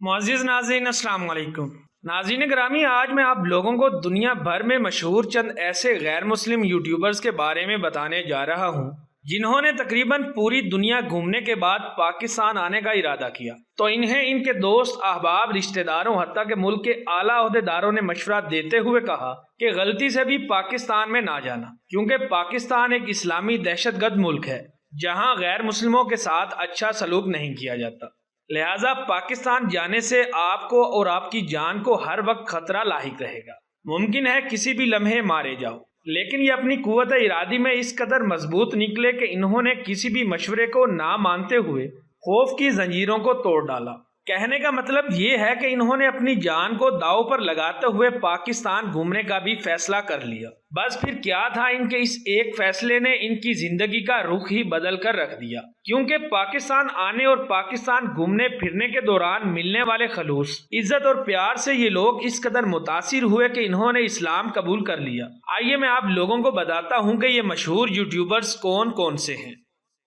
معزز ناظرین السلام علیکم۔ ناظرین گرامی، آج میں آپ لوگوں کو دنیا بھر میں مشہور چند ایسے غیر مسلم یوٹیوبرز کے بارے میں بتانے جا رہا ہوں جنہوں نے تقریباً پوری دنیا گھومنے کے بعد پاکستان آنے کا ارادہ کیا، تو انہیں ان کے دوست، احباب، رشتہ داروں، حتیٰ کہ ملک کے اعلیٰ عہدیداروں نے مشورہ دیتے ہوئے کہا کہ غلطی سے بھی پاکستان میں نہ جانا، کیونکہ پاکستان ایک اسلامی دہشت گرد ملک ہے جہاں غیر مسلموں کے ساتھ اچھا سلوک نہیں کیا جاتا۔ لہٰذا پاکستان جانے سے آپ کو اور آپ کی جان کو ہر وقت خطرہ لاحق رہے گا، ممکن ہے کسی بھی لمحے مارے جاؤ۔ لیکن یہ اپنی قوت ارادی میں اس قدر مضبوط نکلے کہ انہوں نے کسی بھی مشورے کو نہ مانتے ہوئے خوف کی زنجیروں کو توڑ ڈالا۔ کہنے کا مطلب یہ ہے کہ انہوں نے اپنی جان کو داؤ پر لگاتے ہوئے پاکستان گھومنے کا بھی فیصلہ کر لیا۔ بس پھر کیا تھا، ان کے اس ایک فیصلے نے ان کی زندگی کا رخ ہی بدل کر رکھ دیا، کیونکہ پاکستان آنے اور پاکستان گھومنے پھرنے کے دوران ملنے والے خلوص، عزت اور پیار سے یہ لوگ اس قدر متاثر ہوئے کہ انہوں نے اسلام قبول کر لیا۔ آئیے میں آپ لوگوں کو بتاتا ہوں کہ یہ مشہور یوٹیوبرز کون کون سے ہیں۔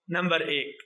نمبر 1،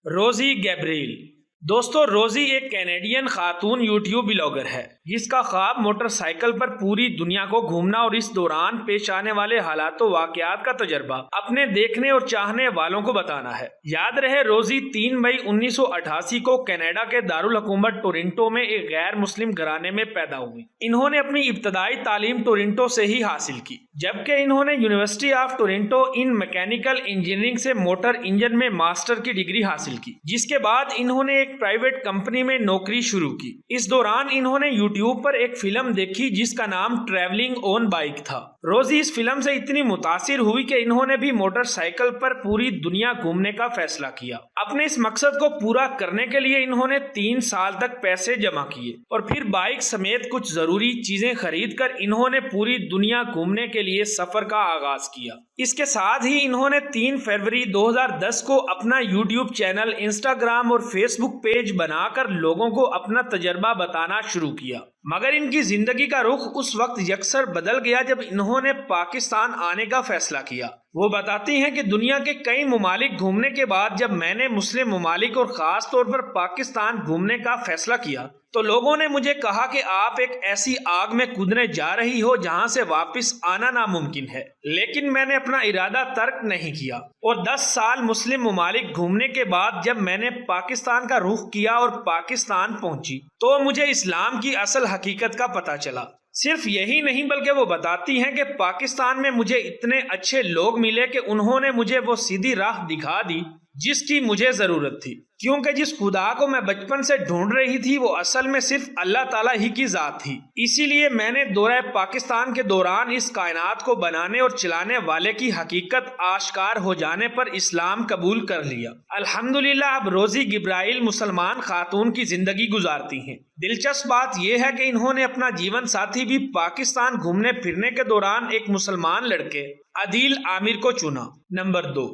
روزی گیبریل۔ دوستو، روزی ایک کینیڈین خاتون یوٹیوب بلاگر ہے جس کا خواب موٹر سائیکل پر پوری دنیا کو گھومنا اور اس دوران پیش آنے والے حالات و واقعات کا تجربہ اپنے دیکھنے اور چاہنے والوں کو بتانا ہے۔ یاد رہے، روزی 3 مئی 1988 کو کینیڈا کے دارالحکومت ٹورنٹو میں ایک غیر مسلم گھرانے میں پیدا ہوئی۔ انہوں نے اپنی ابتدائی تعلیم ٹورنٹو سے ہی حاصل کی، جبکہ انہوں نے university of Toronto in mechanical engineering سے موٹر انجن میں ماسٹر کی ڈگری حاصل کی، جس کے بعد انہوں نے ایک پرائیویٹ کمپنی میں نوکری شروع کی۔ اس دوران انہوں نے یوٹیوب پر ایک فلم دیکھی جس کا نام ٹریولنگ آن بائک تھا۔ روزی اس فلم سے اتنی متاثر ہوئی کہ انہوں نے بھی موٹر سائیکل پر پوری دنیا گھومنے کا فیصلہ کیا۔ اپنے اس مقصد کو پورا کرنے کے لیے انہوں نے 3 سال تک پیسے جمع کیے اور پھر بائک سمیت کچھ ضروری چیزیں خرید کر انہوں نے پوری دنیا گھومنے کے لیے سفر کا آغاز کیا۔ اس کے ساتھ ہی انہوں نے 3 فروری 2010 کو اپنا یوٹیوب چینل، انسٹاگرام اور فیس بک پیج بنا کر لوگوں کو اپنا تجربہ بتانا شروع کیا۔ مگر ان کی زندگی کا رخ اس وقت یکسر بدل گیا جب انہوں نے پاکستان آنے کا فیصلہ کیا۔ وہ بتاتی ہیں کہ دنیا کے کئی ممالک گھومنے کے بعد جب میں نے مسلم ممالک اور خاص طور پر پاکستان گھومنے کا فیصلہ کیا تو لوگوں نے مجھے کہا کہ آپ ایک ایسی آگ میں کودنے جا رہی ہو جہاں سے واپس آنا ناممکن ہے، لیکن میں نے اپنا ارادہ ترک نہیں کیا، اور 10 سال مسلم ممالک گھومنے کے بعد جب میں نے پاکستان کا رخ کیا اور پاکستان پہنچی تو مجھے اسلام کی اصل حقیقت کا پتہ چلا۔ صرف یہی نہیں بلکہ وہ بتاتی ہیں کہ پاکستان میں مجھے اتنے اچھے لوگ ملے کہ انہوں نے مجھے وہ سیدھی راہ دکھا دی جس کی مجھے ضرورت تھی، کیونکہ جس خدا کو میں بچپن سے ڈھونڈ رہی تھی وہ اصل میں صرف اللہ تعالیٰ ہی کی ذات تھی۔ اسی لیے میں نے دورہ پاکستان کے دوران اس کائنات کو بنانے اور چلانے والے کی حقیقت آشکار ہو جانے پر اسلام قبول کر لیا۔ الحمدللہ اب روزی گبرائیل مسلمان خاتون کی زندگی گزارتی ہیں۔ دلچسپ بات یہ ہے کہ انہوں نے اپنا جیون ساتھی بھی پاکستان گھومنے پھرنے کے دوران ایک مسلمان لڑکے عدیل عامر کو چنا۔ نمبر 2،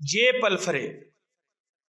جے پلفرے۔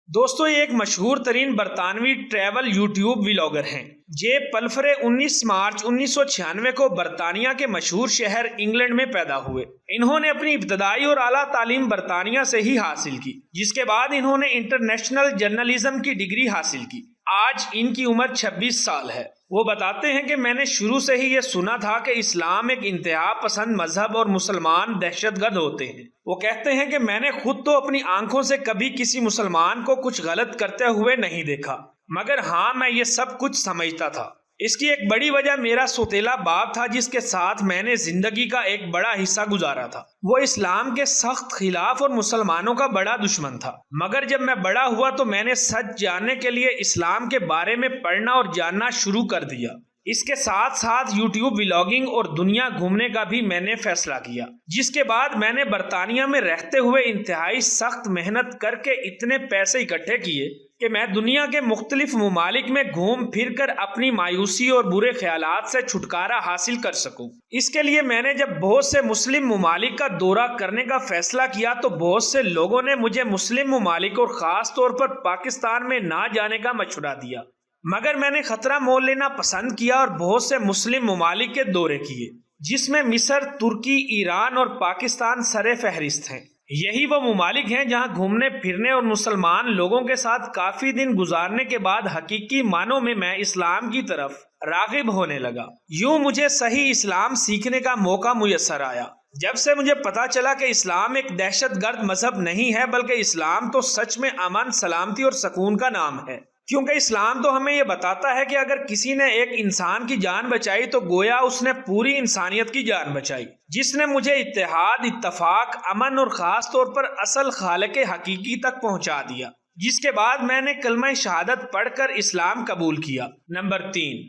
دوستو، یہ ایک مشہور ترین برطانوی ٹریول یوٹیوب ولاگر ہیں۔ جے پلفرے 19 مارچ 1996 کو برطانیہ کے مشہور شہر انگلینڈ میں پیدا ہوئے۔ انہوں نے اپنی ابتدائی اور اعلیٰ تعلیم برطانیہ سے ہی حاصل کی، جس کے بعد انہوں نے انٹرنیشنل جرنلزم کی ڈگری حاصل کی۔ آج ان کی عمر 26 سال ہے۔ وہ بتاتے ہیں کہ میں نے شروع سے ہی یہ سنا تھا کہ اسلام ایک انتہا پسند مذہب اور مسلمان دہشت گرد ہوتے ہیں۔ وہ کہتے ہیں کہ میں نے خود تو اپنی آنکھوں سے کبھی کسی مسلمان کو کچھ غلط کرتے ہوئے نہیں دیکھا، مگر ہاں میں یہ سب کچھ سمجھتا تھا۔ اس کی ایک بڑی وجہ میرا سوتیلا باپ تھا جس کے ساتھ میں نے زندگی کا ایک بڑا حصہ گزارا تھا۔ وہ اسلام کے سخت خلاف اور مسلمانوں کا بڑا دشمن تھا، مگر جب میں بڑا ہوا تو میں نے سچ جاننے کے لیے اسلام کے بارے میں پڑھنا اور جاننا شروع کر دیا۔ اس کے ساتھ ساتھ یوٹیوب ولاگنگ اور دنیا گھومنے کا بھی میں نے فیصلہ کیا، جس کے بعد میں نے برطانیہ میں رہتے ہوئے انتہائی سخت محنت کر کے اتنے پیسے اکٹھے کیے کہ میں دنیا کے مختلف ممالک میں گھوم پھر کر اپنی مایوسی اور برے خیالات سے چھٹکارا حاصل کر سکوں۔ اس کے لیے میں نے جب بہت سے مسلم ممالک کا دورہ کرنے کا فیصلہ کیا تو بہت سے لوگوں نے مجھے مسلم ممالک اور خاص طور پر پاکستان میں نہ جانے کا مشورہ دیا، مگر میں نے خطرہ مول لینا پسند کیا اور بہت سے مسلم ممالک کے دورے کیے، جس میں مصر، ترکی، ایران اور پاکستان سر فہرست ہیں۔ یہی وہ ممالک ہیں جہاں گھومنے پھرنے اور مسلمان لوگوں کے ساتھ کافی دن گزارنے کے بعد حقیقی معنوں میں اسلام کی طرف راغب ہونے لگا۔ یوں مجھے صحیح اسلام سیکھنے کا موقع میسر آیا۔ جب سے مجھے پتا چلا کہ اسلام ایک دہشت گرد مذہب نہیں ہے بلکہ اسلام تو سچ میں امن، سلامتی اور سکون کا نام ہے، کیونکہ اسلام تو ہمیں یہ بتاتا ہے کہ اگر کسی نے ایک انسان کی جان بچائی تو گویا اس نے پوری انسانیت کی جان بچائی۔ جس نے مجھے اتحاد، اتفاق، امن اور خاص طور پر اصل خالق حقیقی تک پہنچا دیا، جس کے بعد میں نے کلمہ شہادت پڑھ کر اسلام قبول کیا۔ نمبر 3،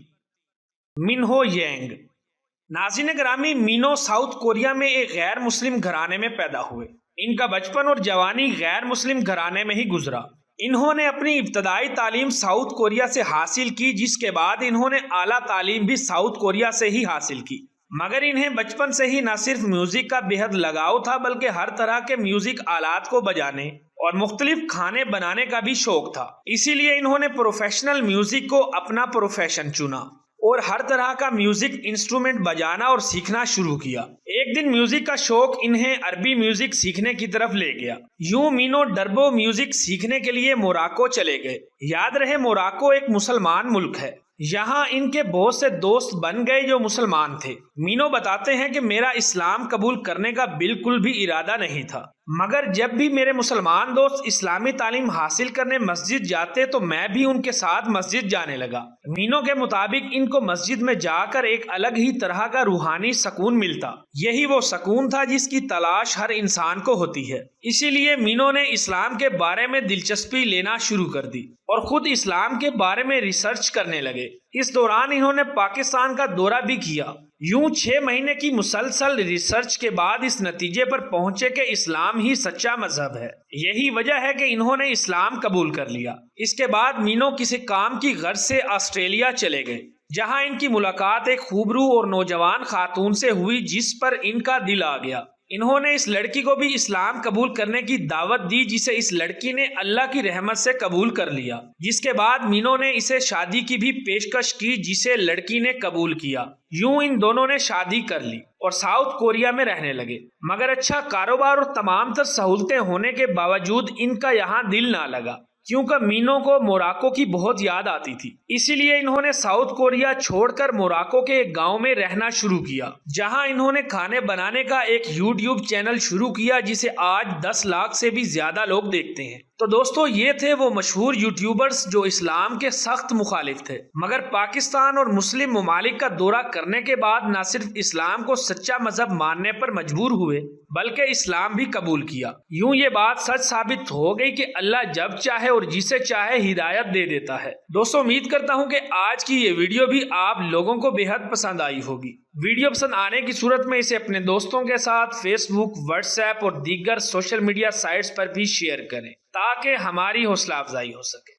منہو ینگ۔ ناظرین گرامی، مینو ساؤتھ کوریا میں ایک غیر مسلم گھرانے میں پیدا ہوئے۔ ان کا بچپن اور جوانی غیر مسلم گھرانے میں ہی گزرا۔ انہوں نے اپنی ابتدائی تعلیم ساؤتھ کوریا سے حاصل کی، جس کے بعد انہوں نے اعلیٰ تعلیم بھی ساؤتھ کوریا سے ہی حاصل کی، مگر انہیں بچپن سے ہی نہ صرف میوزک کا بے حد لگاؤ تھا بلکہ ہر طرح کے میوزک آلات کو بجانے اور مختلف کھانے بنانے کا بھی شوق تھا۔ اسی لیے انہوں نے پروفیشنل میوزک کو اپنا پروفیشن چنا اور ہر طرح کا میوزک انسٹرومنٹ بجانا اور سیکھنا شروع کیا۔ ایک دن میوزک کا شوق انہیں عربی میوزک سیکھنے کی طرف لے گیا۔ یوں مینو ڈربو میوزک سیکھنے کے لیے موراکو چلے گئے۔ یاد رہے موراکو ایک مسلمان ملک ہے۔ یہاں ان کے بہت سے دوست بن گئے جو مسلمان تھے۔ مینو بتاتے ہیں کہ میرا اسلام قبول کرنے کا بالکل بھی ارادہ نہیں تھا، مگر جب بھی میرے مسلمان دوست اسلامی تعلیم حاصل کرنے مسجد جاتے تو میں بھی ان کے ساتھ مسجد جانے لگا۔ مینو کے مطابق ان کو مسجد میں جا کر ایک الگ ہی طرح کا روحانی سکون ملتا۔ یہی وہ سکون تھا جس کی تلاش ہر انسان کو ہوتی ہے۔ اسی لیے مینو نے اسلام کے بارے میں دلچسپی لینا شروع کر دی اور خود اسلام کے بارے میں ریسرچ کرنے لگے۔ اس دوران انہوں نے پاکستان کا دورہ بھی کیا۔ یوں 6 مہینے کی مسلسل ریسرچ کے بعد اس نتیجے پر پہنچے کہ اسلام ہی سچا مذہب ہے۔ یہی وجہ ہے کہ انہوں نے اسلام قبول کر لیا۔ اس کے بعد مینو کسی کام کی غرض سے آسٹریلیا چلے گئے، جہاں ان کی ملاقات ایک خوبرو اور نوجوان خاتون سے ہوئی جس پر ان کا دل آ گیا۔ انہوں نے اس لڑکی کو بھی اسلام قبول کرنے کی دعوت دی، جسے اس لڑکی نے اللہ کی رحمت سے قبول کر لیا، جس کے بعد مینو نے اسے شادی کی بھی پیشکش کی جسے لڑکی نے قبول کیا۔ یوں ان دونوں نے شادی کر لی اور ساؤتھ کوریا میں رہنے لگے، مگر اچھا کاروبار اور تمام تر سہولتیں ہونے کے باوجود ان کا یہاں دل نہ لگا، کیونکہ مینو کو موراکو کی بہت یاد آتی تھی۔ اسی لیے انہوں نے ساؤتھ کوریا چھوڑ کر موراکو کے ایک گاؤں میں رہنا شروع کیا، جہاں انہوں نے کھانے بنانے کا ایک یوٹیوب چینل شروع کیا جسے آج 10 لاکھ سے بھی زیادہ لوگ دیکھتے ہیں۔ تو دوستو، یہ تھے وہ مشہور یوٹیوبرز جو اسلام کے سخت مخالف تھے، مگر پاکستان اور مسلم ممالک کا دورہ کرنے کے بعد نہ صرف اسلام کو سچا مذہب ماننے پر مجبور ہوئے بلکہ اسلام بھی قبول کیا۔ یوں یہ بات سچ ثابت ہو گئی کہ اللہ جب چاہے اور جسے چاہے ہدایت دے دیتا ہے۔ دوستو، امید کرتا ہوں کہ آج کی یہ ویڈیو بھی آپ لوگوں کو بے حد پسند آئی ہوگی۔ ویڈیو پسند آنے کی صورت میں اسے اپنے دوستوں کے ساتھ فیس بک، واٹس ایپ اور دیگر سوشل میڈیا سائٹس پر بھی شیئر کریں تاکہ ہماری حوصلہ افزائی ہو سکے۔